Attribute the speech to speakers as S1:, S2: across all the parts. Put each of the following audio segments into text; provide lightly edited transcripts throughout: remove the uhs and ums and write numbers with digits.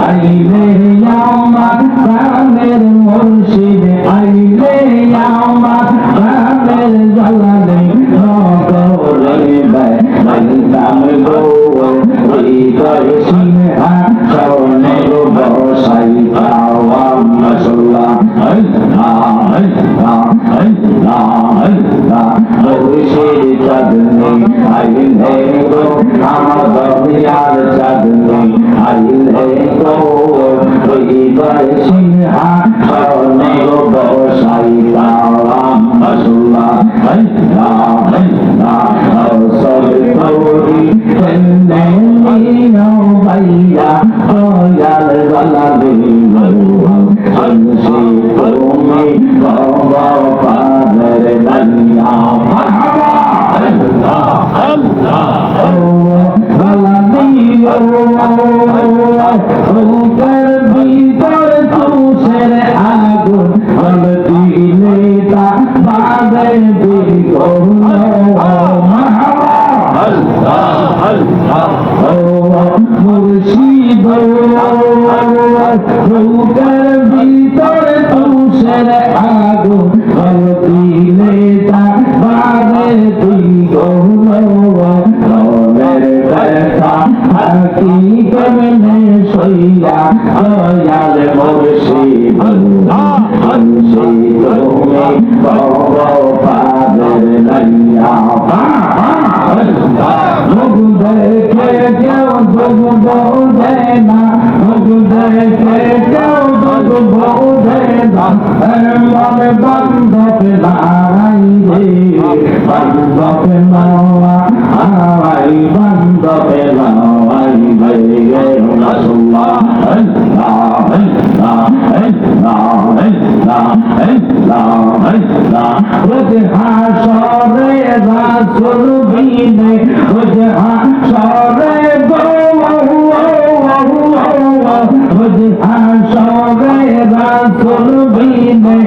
S1: I আইলে আমার প্রাণের মুর্শিদ আইলে আমার প্রাণের জ্বালানি নগরে বাইতাম গো হৃদয় সিংহাসনে বসাইতাম মাশাআল্লাহ মুর্শিদ চাঁদনি আইলে গো আমার দয়ার চাঁদনি আইলে গো হৃদয় সিংহাসনে বসাইতাম মাশাআল্লাহ সব তোরি তেনে নিও ভাইয়া দয়াল জালালি হংসি তুমি বাবা পাদের বানিয়া আল্লাহ আল্লাহ জালালি ওর ভিতর তুষের আগুন দিলে তা বাদে দিগো মুর্শিদ রূপের ভিতরে তুষের আগুন দিলে তা বাদে দিগের ব্যথা হাকি কেমনে সইয়া দয়াল মুর্শিদ হংসি তুমি বাবা পাদের লাইয়া দেখে কেউ বোঝে না দেখে কেউ বোঝে না মন বান্ধব নাই রে বান্ধব নাওয়া আই বান্ধব নাওয়াই রে রাসূলুল্লাহ হাসরে রাসূল বিনে হাসরে হাসরে রাসূল বিনে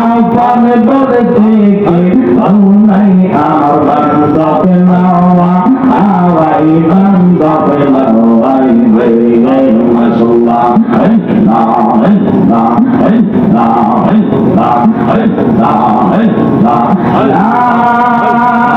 S1: আপন বলতে কে নাই আর বান্ধব নাওয়া আই বান্ধব নাওয়াই রে মাশাআল্লাহ la